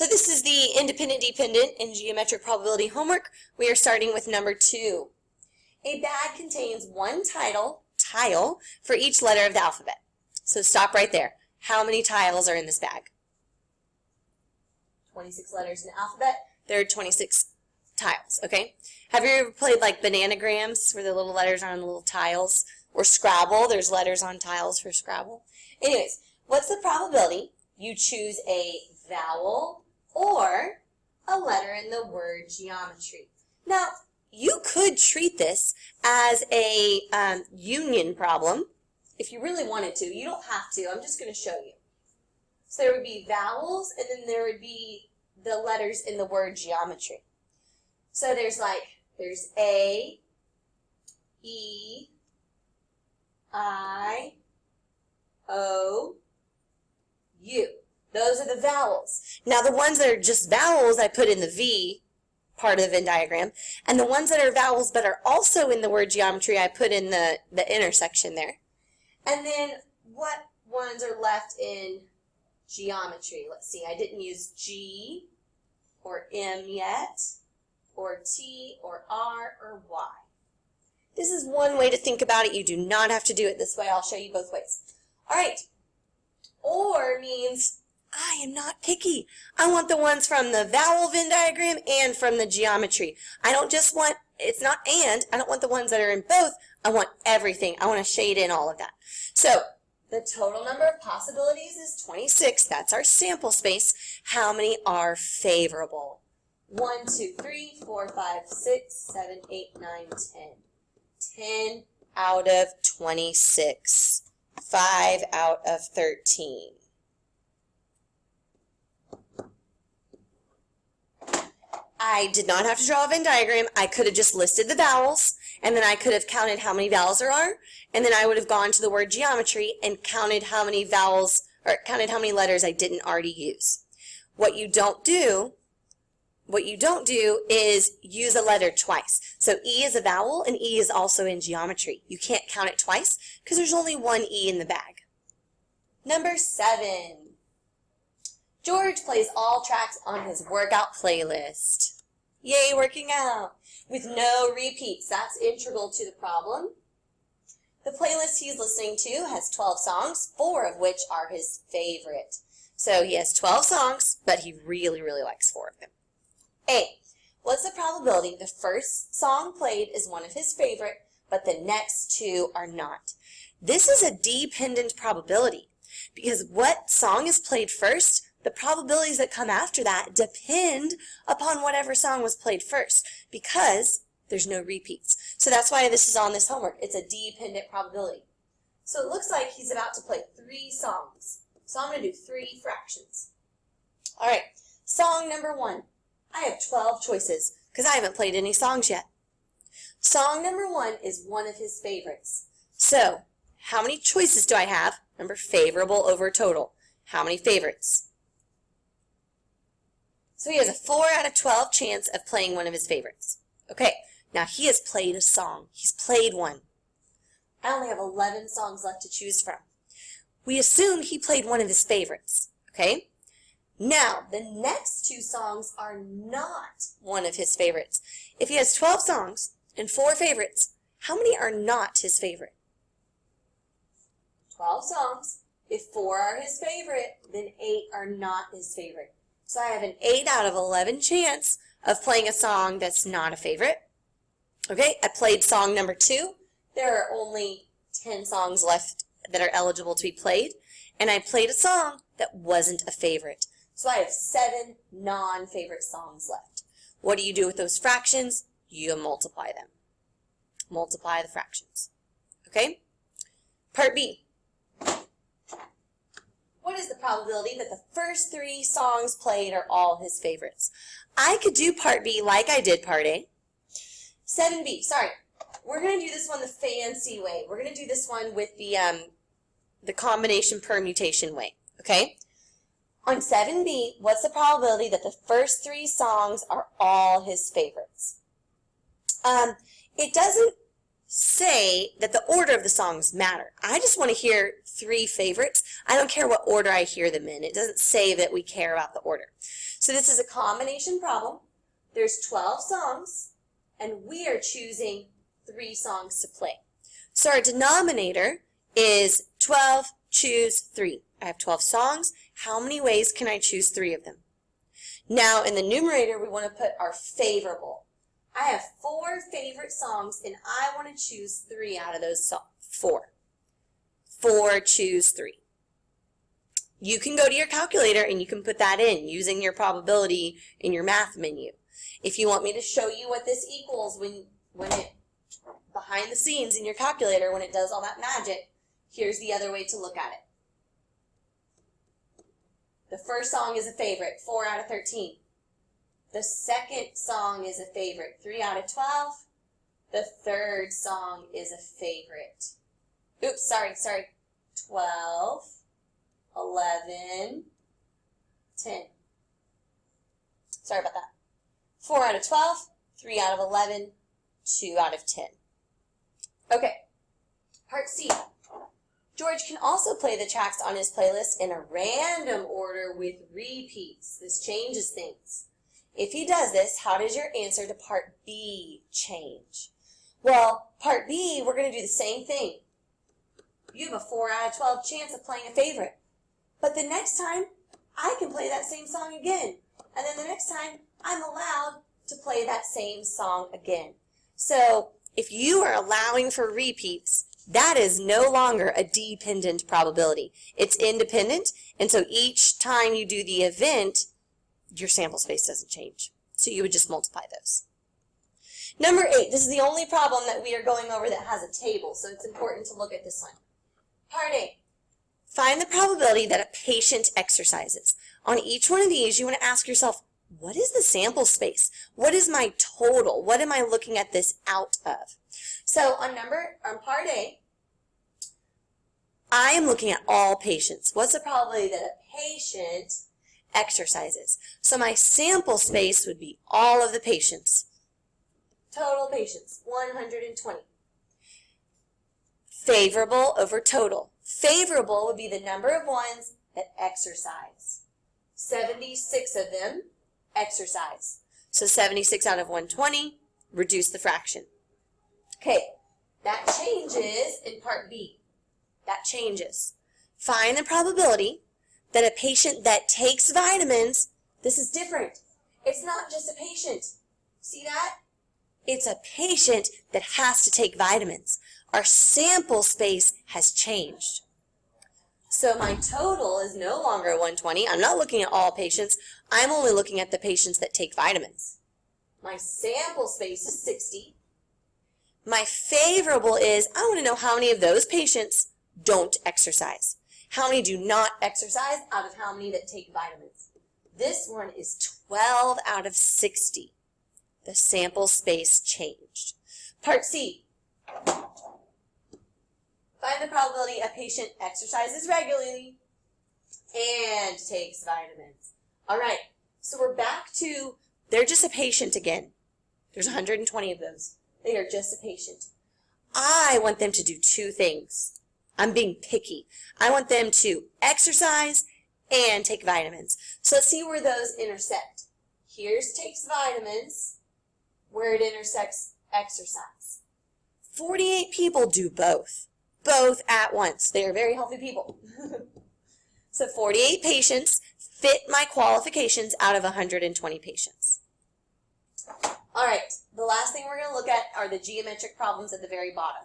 So this is the independent-dependent and geometric probability homework. We are starting with number 2. A bag contains one tile for each letter of the alphabet. So stop right there. How many tiles are in this bag? 26 letters in the alphabet. There are 26 tiles, okay? Have you ever played like bananagrams where the little letters are on the little tiles? Or Scrabble, there's letters on tiles for Scrabble. Anyways, what's the probability you choose a vowel or a letter in the word geometry? Now, you could treat this as a union problem if you really wanted to. You don't have to. I'm just going to show you. So there would be vowels, and then there would be the letters in the word geometry. So there's A, E, I, O, U. Those are the vowels. Now the ones that are just vowels I put in the V part of the Venn diagram, and the ones that are vowels but are also in the word geometry I put in the intersection there. And then what ones are left in geometry? Let's see, I didn't use G or M yet, or T or R or Y. This is one way to think about it. You do not have to do it this way. I'll show you both ways. All right. Or means I am not picky. I want the ones from the vowel Venn diagram and from the geometry. I don't just want, it's not and, I don't want the ones that are in both. I want everything. I want to shade in all of that. So the total number of possibilities is 26. That's our sample space. How many are favorable? 1, 2, 3, 4, 5, 6, 7, 8, 9, 10. 10 out of 26. 5 out of 13. I did not have to draw a Venn diagram. I could have just listed the vowels, and then I could have counted how many vowels there are, and then I would have gone to the word geometry and counted how many vowels, or counted how many letters I didn't already use. What you don't do is use a letter twice. So E is a vowel, and E is also in geometry. You can't count it twice because there's only one E in the bag. Number 7. George plays all tracks on his workout playlist. Yay, working out. With no repeats. That's integral to the problem. The playlist he's listening to has 12 songs, 4 of which are his favorite. So he has 12 songs, but he really, really likes 4 of them. A, what's the probability the first song played is one of his favorite, but the next 2 are not? This is a dependent probability because what song is played first, the probabilities that come after that depend upon whatever song was played first because there's no repeats. So that's why this is on this homework. It's a dependent probability. So it looks like he's about to play 3 songs. So I'm going to do 3 fractions. All right, song number 1. I have 12 choices because I haven't played any songs yet. Song number 1 is one of his favorites. So, how many choices do I have? Remember, favorable over total. How many favorites? So he has a 4 out of 12 chance of playing one of his favorites. Okay, now he has played a song. He's played one. I only have 11 songs left to choose from. We assume he played one of his favorites. Okay? Now, the next 2 songs are not one of his favorites. If he has 12 songs and 4 favorites, how many are not his favorite? 12 songs. If 4 are his favorite, then 8 are not his favorite. So I have an 8 out of 11 chance of playing a song that's not a favorite. Okay, I played song number 2. There are only 10 songs left that are eligible to be played. And I played a song that wasn't a favorite. So I have 7 non-favorite songs left. What do you do with those fractions? You multiply them. Multiply the fractions. Okay? Part B. What is the probability that the first 3 songs played are all his favorites? I could do Part B like I did Part A. 7B, sorry. We're going to do this one the fancy way. We're going to do this one with the combination permutation way. Okay? On 7B, what's the probability that the first 3 songs are all his favorites? It doesn't say that the order of the songs matter. I just want to hear 3 favorites. I don't care what order I hear them in. It doesn't say that we care about the order. So this is a combination problem. There's 12 songs, and we are choosing 3 songs to play. So our denominator is 12, choose 3. I have 12 songs. How many ways can I choose 3 of them? Now in the numerator, we want to put our favorable. I have 4 favorite songs, and I want to choose 3 out of those 4. 4, choose 3. You can go to your calculator and you can put that in using your probability in your math menu. If you want me to show you what this equals when it behind the scenes in your calculator, when it does all that magic, here's the other way to look at it. The first song is a favorite, 4 out of 13. The second song is a favorite, 3 out of 12. The third song is a favorite. Oops, sorry. 12, 11, 10. Sorry about that. 4 out of 12, 3 out of 11, 2 out of 10. Okay, part C. George can also play the tracks on his playlist in a random order with repeats. This changes things. If he does this, how does your answer to part B change? Well, part B, we're going to do the same thing. You have a 4 out of 12 chance of playing a favorite. But the next time, I can play that same song again. And then the next time, I'm allowed to play that same song again. So if you are allowing for repeats, that is no longer a dependent probability. It's independent, and so each time you do the event, your sample space doesn't change. So you would just multiply those. Number 8, this is the only problem that we are going over that has a table, so it's important to look at this one. Part A, find the probability that a patient exercises. On each one of these, you want to ask yourself, what is the sample space? What is my total? What am I looking at this out of? So on part A, I am looking at all patients. What's the probability that a patient exercises? So my sample space would be all of the patients. Total patients, 120. Favorable over total. Favorable would be the number of ones that exercise. 76 of them exercise. So 76 out of 120, reduce the fraction. Okay, that changes in part B. That changes. Find the probability that a patient that takes vitamins, this is different. It's not just a patient. See that? It's a patient that has to take vitamins. Our sample space has changed. So my total is no longer 120. I'm not looking at all patients. I'm only looking at the patients that take vitamins. My sample space is 60. My favorable is, I want to know how many of those patients don't exercise. How many do not exercise out of how many that take vitamins? This one is 12 out of 60. The sample space changed. Part C. Find the probability a patient exercises regularly and takes vitamins. All right, so we're back to, they're just a patient again. There's 120 of those. They are just a patient. I want them to do 2 things. I'm being picky. I want them to exercise and take vitamins. So let's see where those intersect. Here's takes vitamins, where it intersects exercise. 48 people do both at once. They are very healthy people. So 48 patients fit my qualifications out of 120 patients. All right, the last thing we're going to look at are the geometric problems at the very bottom.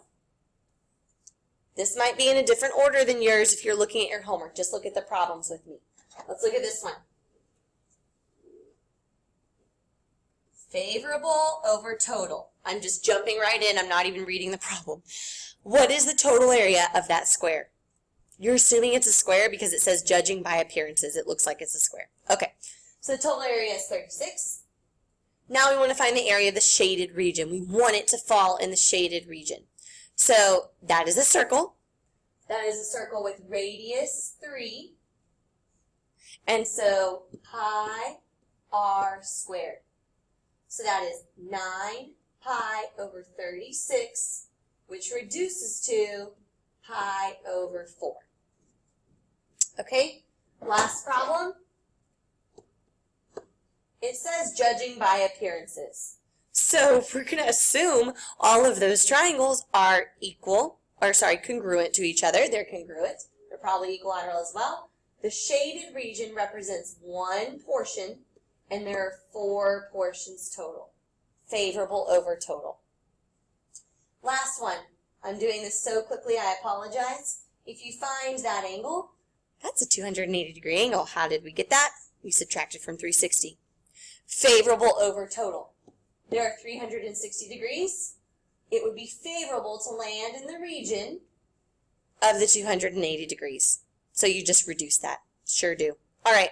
This might be in a different order than yours if you're looking at your homework. Just look at the problems with me. Let's look at this one. Favorable over total. I'm just jumping right in. I'm not even reading the problem. What is the total area of that square? You're assuming it's a square because it says judging by appearances. It looks like it's a square. Okay, so the total area is 36. Now we want to find the area of the shaded region. We want it to fall in the shaded region. So that is a circle. That is a circle with radius 3. And so pi r squared. So that is 9 pi over 36, which reduces to pi over 4. Okay, last problem. It says judging by appearances. So we're going to assume all of those triangles are congruent to each other. They're congruent. They're probably equilateral as well. The shaded region represents one portion, and there are 4 portions total. Favorable over total. Last one. I'm doing this so quickly, I apologize. If you find that angle, that's a 280-degree angle. How did we get that? We subtracted from 360. Favorable over total. There are 360 degrees. It would be favorable to land in the region of the 280 degrees. So you just reduce that. Sure do. All right.